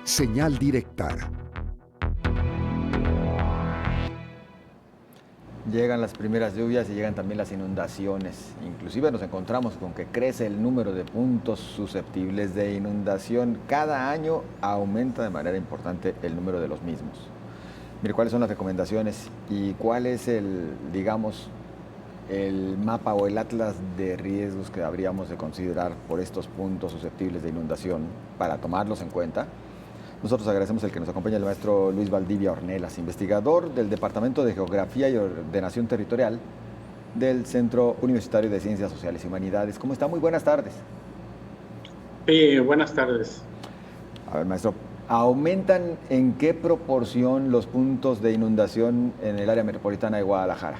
Señal directa. Llegan las primeras lluvias y llegan también las inundaciones. Inclusive nos encontramos con que crece el número de puntos susceptibles de inundación. Cada año aumenta de manera importante el número de los mismos. Mire, ¿cuáles son las recomendaciones y cuál es el mapa o el atlas de riesgos que habríamos de considerar por estos puntos susceptibles de inundación para tomarlos en cuenta? Nosotros agradecemos el que nos acompañe el maestro Luis Valdivia Ornelas, investigador del Departamento de Geografía y Ordenación Territorial del Centro Universitario de Ciencias Sociales y Humanidades. ¿Cómo está? Muy buenas tardes. Sí, buenas tardes. A ver, maestro, ¿aumentan en qué proporción los puntos de inundación en el área metropolitana de Guadalajara?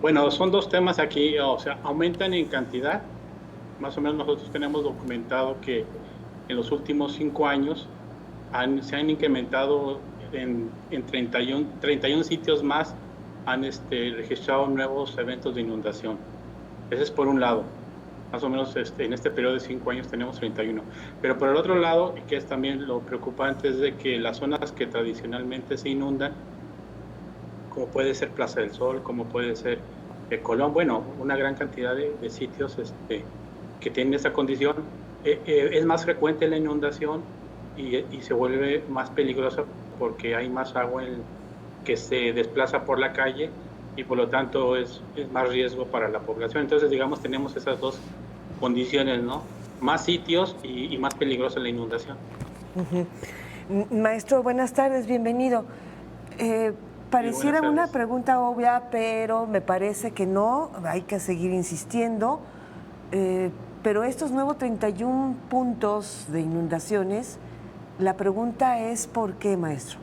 Bueno, son dos temas aquí, o sea, aumentan en cantidad. Más o menos nosotros tenemos documentado que en los últimos 5 años se han incrementado en 31 sitios más, han registrado nuevos eventos de inundación. Ese es por un lado. Más o menos en este periodo de 5 años tenemos 31. Pero por el otro lado, y que es también lo preocupante, es de que las zonas que tradicionalmente se inundan, como puede ser Plaza del Sol, como puede ser Colón, bueno, una gran cantidad de sitios que tienen esa condición, es más frecuente la inundación y se vuelve más peligrosa porque hay más agua que se desplaza por la calle y por lo tanto es más riesgo para la población. Entonces, digamos, tenemos esas dos condiciones, ¿no? Más sitios y más peligrosa la inundación. Maestro, buenas tardes, bienvenido. Pareciera una pregunta obvia, pero me parece que no, hay que seguir insistiendo. Pero estos nuevos 31 puntos de inundaciones, la pregunta es ¿por qué, maestro?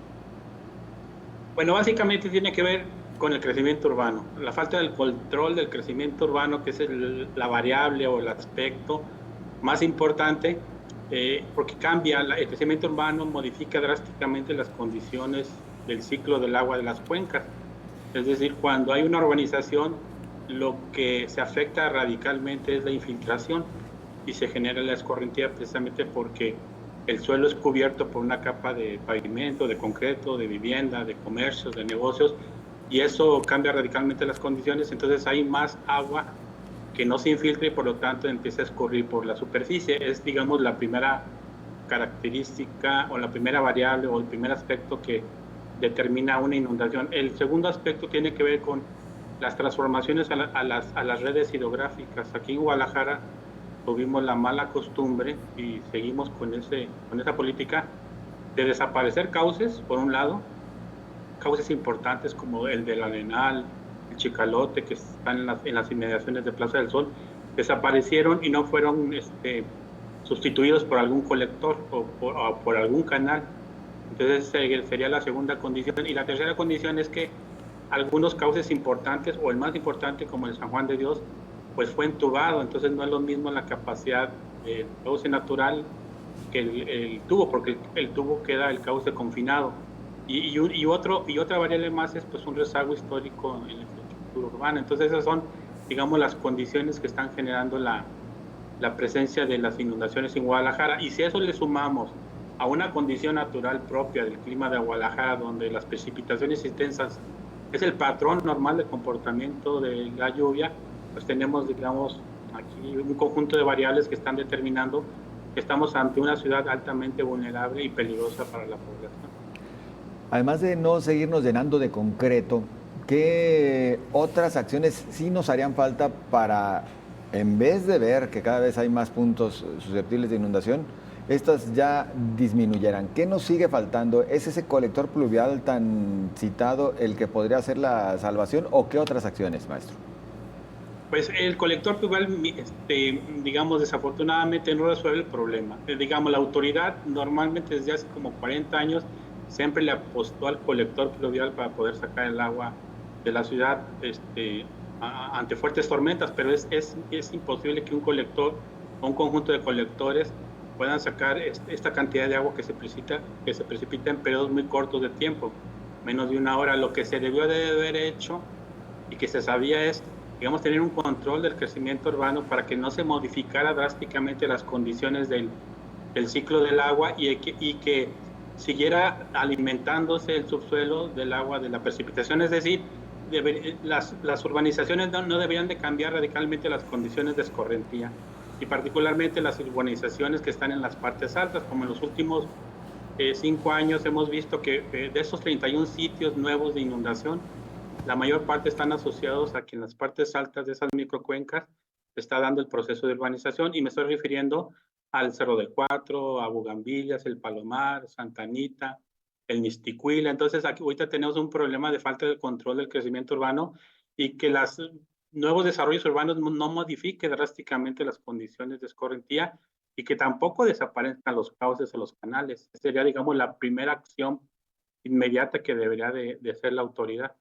Bueno, básicamente tiene que ver con el crecimiento urbano, la falta del control del crecimiento urbano, que es la variable o el aspecto más importante, porque cambia, el crecimiento urbano modifica drásticamente las condiciones del ciclo del agua de las cuencas. Es decir, cuando hay una urbanización, lo que se afecta radicalmente es la infiltración y se genera la escorrentía precisamente porque el suelo es cubierto por una capa de pavimento, de concreto, de vivienda, de comercios, de negocios, y eso cambia radicalmente las condiciones. Entonces hay más agua que no se infiltra y por lo tanto empieza a escurrir por la superficie. Es, digamos, la primera característica o la primera variable o el primer aspecto que determina una inundación. El segundo aspecto tiene que ver con las transformaciones a las redes hidrográficas. Aquí en Guadalajara tuvimos la mala costumbre y seguimos con esa política de desaparecer cauces, por un lado, cauces importantes como el del Arenal, el Chicalote, que están en las inmediaciones de Plaza del Sol, desaparecieron y no fueron sustituidos por algún colector o por algún canal. Entonces sería la segunda condición. Y la tercera condición es que algunos cauces importantes, o el más importante como el San Juan de Dios, pues fue entubado. Entonces no es lo mismo la capacidad del cauce natural que el tubo, porque el tubo queda el cauce confinado. Y otra variable más es pues un rezago histórico en la infraestructura urbana. Entonces esas son, digamos, las condiciones que están generando la presencia de las inundaciones en Guadalajara. Y si a eso le sumamos a una condición natural propia del clima de Guadalajara, donde las precipitaciones intensas es el patrón normal de comportamiento de la lluvia, pues tenemos, digamos, aquí un conjunto de variables que están determinando que estamos ante una ciudad altamente vulnerable y peligrosa para la población. Además de no seguirnos llenando de concreto, ¿qué otras acciones sí nos harían falta para, en vez de ver que cada vez hay más puntos susceptibles de inundación, estas ya disminuyeran? ¿Qué nos sigue faltando? ¿Es ese colector pluvial tan citado el que podría ser la salvación o qué otras acciones, maestro? Pues el colector pluvial, digamos, desafortunadamente no resuelve el problema. Digamos, la autoridad normalmente desde hace como 40 años siempre le apostó al colector pluvial para poder sacar el agua de la ciudad ante fuertes tormentas, pero es imposible que un colector o un conjunto de colectores puedan sacar esta cantidad de agua que se precipita en periodos muy cortos de tiempo, menos de una hora. Lo que se debió de haber hecho y que se sabía es, digamos, tener un control del crecimiento urbano para que no se modificara drásticamente las condiciones del el ciclo del agua y que siguiera alimentándose el subsuelo del agua de la precipitación. Es decir, las urbanizaciones no deberían de cambiar radicalmente las condiciones de escorrentía y particularmente las urbanizaciones que están en las partes altas, como en los últimos 5 años hemos visto que de esos 31 sitios nuevos de inundación, la mayor parte están asociados a que en las partes altas de esas microcuencas se está dando el proceso de urbanización y me estoy refiriendo al Cerro del Cuatro, a Bugambillas, el Palomar, Santa Anita, el Misticuila. Entonces aquí ahorita tenemos un problema de falta de control del crecimiento urbano y que los nuevos desarrollos urbanos no modifiquen drásticamente las condiciones de escorrentía y que tampoco desaparezcan los cauces o los canales. Sería, digamos, la primera acción inmediata que debería de hacer la autoridad.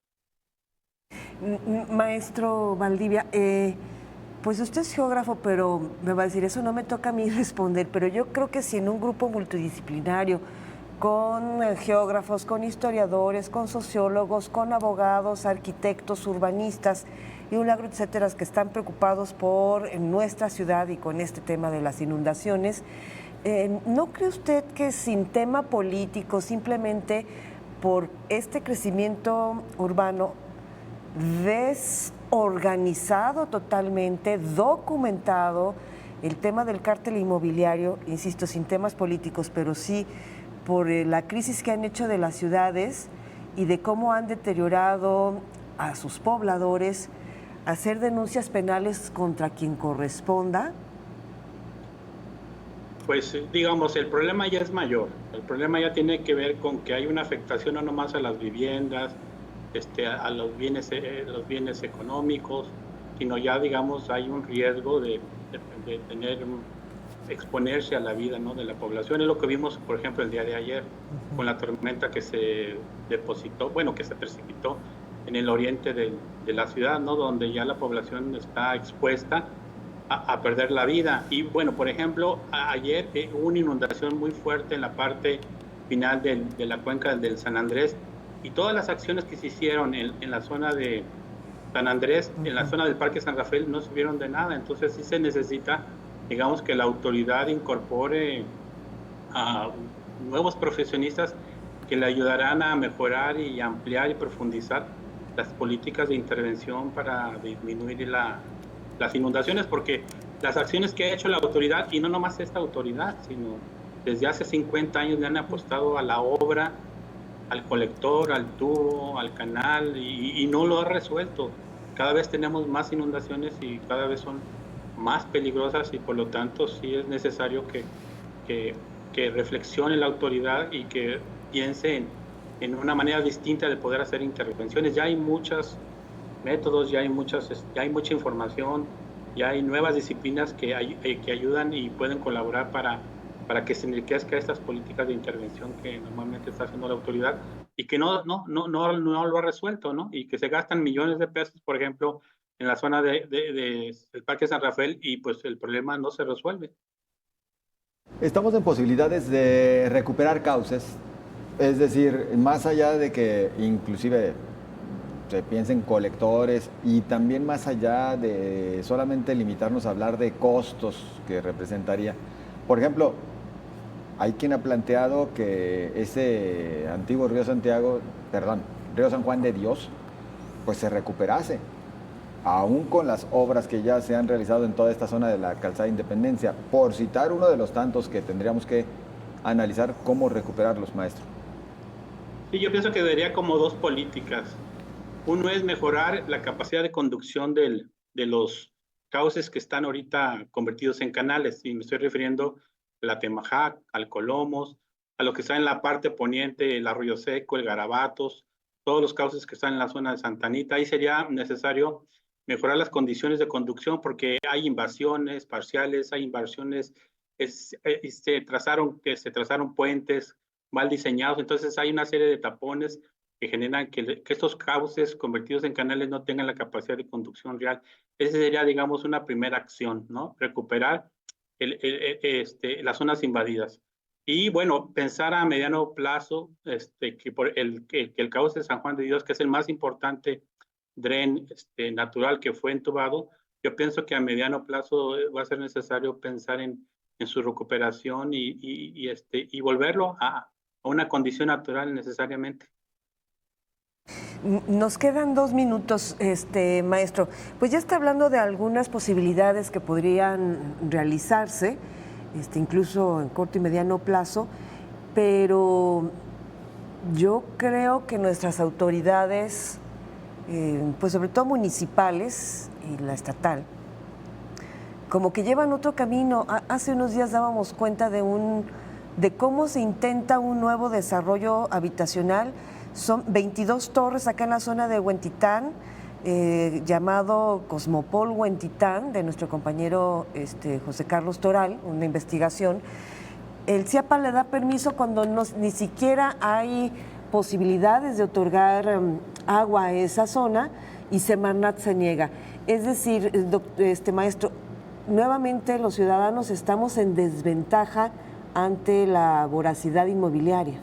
Maestro Valdivia, pues usted es geógrafo, pero me va a decir, eso no me toca a mí responder, pero yo creo que si en un grupo multidisciplinario, con geógrafos, con historiadores, con sociólogos, con abogados, arquitectos, urbanistas y un largo etcétera, que están preocupados por nuestra ciudad y con este tema de las inundaciones, ¿no cree usted que sin tema político, simplemente por este crecimiento urbano, desorganizado totalmente, documentado, el tema del cártel inmobiliario, insisto, sin temas políticos, pero sí por la crisis que han hecho de las ciudades y de cómo han deteriorado a sus pobladores, hacer denuncias penales contra quien corresponda? Pues digamos, el problema ya es mayor. El problema ya tiene que ver con que hay una afectación no nomás a las viviendas, a los bienes económicos, sino ya, digamos, hay un riesgo de exponerse a la vida, ¿no?, de la población. Es lo que vimos, por ejemplo, el día de ayer, con la tormenta que se depositó, bueno, que se precipitó en el oriente de la ciudad, ¿no?, donde ya la población está expuesta a perder la vida. Y bueno, por ejemplo, ayer hubo una inundación muy fuerte en la parte final de la cuenca del San Andrés, y todas las acciones que se hicieron en la zona de San Andrés, en la zona del Parque San Rafael, no sirvieron de nada. Entonces sí se necesita, digamos, que la autoridad incorpore a nuevos profesionistas que le ayudarán a mejorar y ampliar y profundizar las políticas de intervención para disminuir las inundaciones, porque las acciones que ha hecho la autoridad, y no nomás esta autoridad, sino desde hace 50 años le han apostado a la obra, al colector, al tubo, al canal, y no lo ha resuelto. Cada vez tenemos más inundaciones y cada vez son más peligrosas, y por lo tanto sí es necesario que reflexione la autoridad y que piense en una manera distinta de poder hacer intervenciones. Ya hay muchos métodos, ya hay mucha información, ya hay nuevas disciplinas que ayudan y pueden colaborar para que se enriquezca estas políticas de intervención que normalmente está haciendo la autoridad y que no lo ha resuelto, ¿no? Y que se gastan millones de pesos, por ejemplo, en la zona del Parque San Rafael, y pues el problema no se resuelve. Estamos en posibilidades de recuperar cauces, es decir, más allá de que inclusive se piense en colectores y también más allá de solamente limitarnos a hablar de costos que representaría. Por ejemplo, hay quien ha planteado que ese antiguo río río San Juan de Dios, pues se recuperase, aún con las obras que ya se han realizado en toda esta zona de la Calzada Independencia, por citar uno de los tantos que tendríamos que analizar cómo recuperarlos, maestro. Sí, yo pienso que debería como dos políticas. Uno es mejorar la capacidad de conducción de los cauces que están ahorita convertidos en canales, y me estoy refiriendo a la Temajac, al Colomos, a lo que está en la parte poniente, el Arroyo Seco, el Garabatos, todos los cauces que están en la zona de Santa Anita. Ahí sería necesario mejorar las condiciones de conducción porque hay invasiones parciales, hay invasiones, se trazaron puentes mal diseñados, entonces hay una serie de tapones que generan que estos cauces convertidos en canales no tengan la capacidad de conducción real. Esa sería, digamos, una primera acción, ¿no? Recuperar las zonas invadidas. Y bueno, pensar a mediano plazo que el cauce de San Juan de Dios, que es el más importante dren natural que fue entubado, yo pienso que a mediano plazo va a ser necesario pensar en en su recuperación y volverlo a una condición natural necesariamente. Nos quedan 2 minutos, maestro. Pues ya está hablando de algunas posibilidades que podrían realizarse, incluso en corto y mediano plazo, pero yo creo que nuestras autoridades, pues sobre todo municipales y la estatal, como que llevan otro camino. Hace unos días dábamos cuenta de cómo se intenta un nuevo desarrollo habitacional. Son 22 torres acá en la zona de Huentitán, llamado Cosmopol Huentitán, de nuestro compañero José Carlos Toral, una investigación. El CIAPA le da permiso cuando ni siquiera hay posibilidades de otorgar agua a esa zona, y Semarnat se niega. Es decir, maestro, nuevamente los ciudadanos estamos en desventaja ante la voracidad inmobiliaria.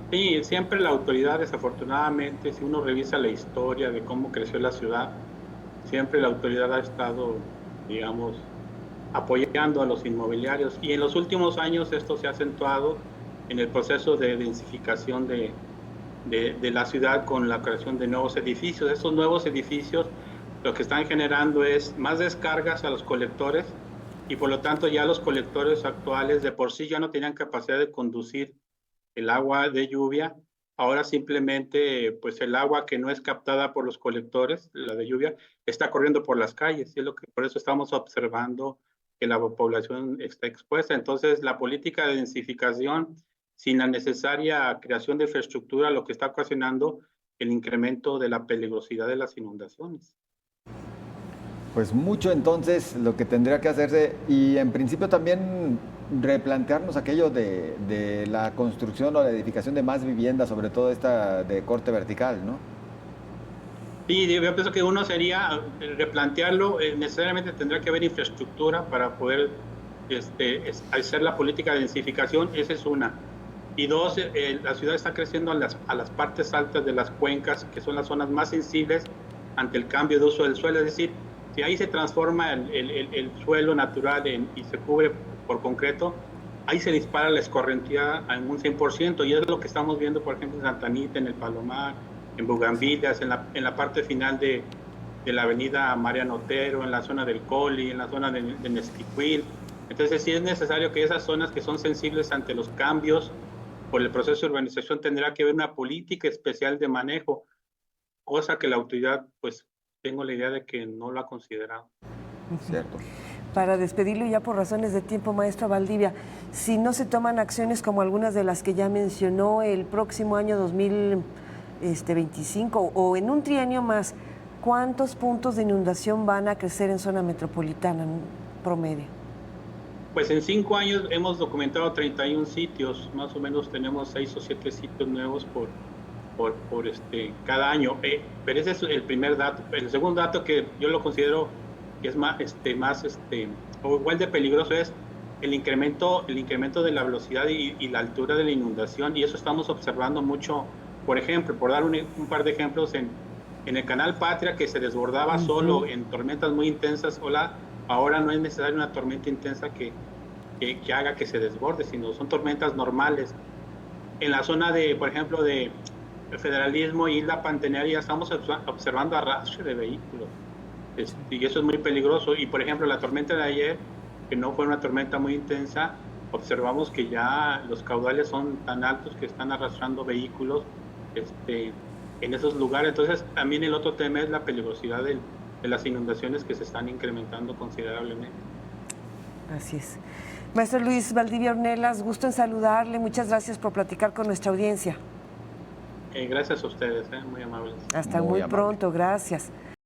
Sí, siempre la autoridad, desafortunadamente, si uno revisa la historia de cómo creció la ciudad, siempre la autoridad ha estado, digamos, apoyando a los inmobiliarios, y en los últimos años esto se ha acentuado en el proceso de densificación de la ciudad con la creación de nuevos edificios. Estos nuevos edificios lo que están generando es más descargas a los colectores, y por lo tanto ya los colectores actuales de por sí ya no tenían capacidad de conducir el agua de lluvia. Ahora simplemente pues el agua que no es captada por los colectores, la de lluvia, está corriendo por las calles, y es por eso estamos observando que la población está expuesta. Entonces la política de densificación sin la necesaria creación de infraestructura lo que está ocasionando el incremento de la peligrosidad de las inundaciones. Pues mucho entonces lo que tendría que hacerse, y en principio también replantearnos aquello de la construcción o la edificación de más viviendas, sobre todo esta de corte vertical, ¿no? Sí, yo pienso que uno sería replantearlo. Necesariamente tendrá que haber infraestructura para poder hacer la política de densificación. Esa es una. Y dos, la ciudad está creciendo a las partes altas de las cuencas, que son las zonas más sensibles ante el cambio de uso del suelo. Es decir, si ahí se transforma el suelo natural y se cubre por concreto, ahí se dispara la escorrentía en un 100%, y es lo que estamos viendo, por ejemplo, en Santa Anita, en el Palomar, en Bugambilias, en la parte final de la avenida Mariano Otero, en la zona del Coli, en la zona de Nesquicuil. Entonces sí es necesario que esas zonas que son sensibles ante los cambios por el proceso de urbanización tendrá que haber una política especial de manejo, cosa que la autoridad, pues tengo la idea de que no lo ha considerado. Cierto. Para despedirlo ya por razones de tiempo, maestro Valdivia, si no se toman acciones como algunas de las que ya mencionó el próximo año 2025 o en un trienio más, ¿cuántos puntos de inundación van a crecer en zona metropolitana en promedio? Pues en 5 años hemos documentado 31 sitios, más o menos tenemos 6 o 7 sitios nuevos por cada año. Pero ese es el primer dato. El segundo dato, que yo lo considero que es más o igual de peligroso, es el incremento de la velocidad y la altura de la inundación, y eso estamos observando mucho. Por ejemplo, por dar un par de ejemplos, en el canal Patria, que se desbordaba solo en tormentas muy intensas, ahora no es necesaria una tormenta intensa que haga que se desborde, sino son tormentas normales. En la zona por ejemplo, de Federalismo y Isla Pantenería, ya estamos observando arrastre de vehículos, y eso es muy peligroso. Y por ejemplo, la tormenta de ayer, que no fue una tormenta muy intensa, observamos que ya los caudales son tan altos que están arrastrando vehículos en esos lugares. Entonces también el otro tema es la peligrosidad de las inundaciones, que se están incrementando considerablemente. Así es. Maestro Luis Valdivia Ornelas, gusto en saludarle. Muchas gracias por platicar con nuestra audiencia. Gracias a ustedes, muy amables. Hasta muy pronto, gracias.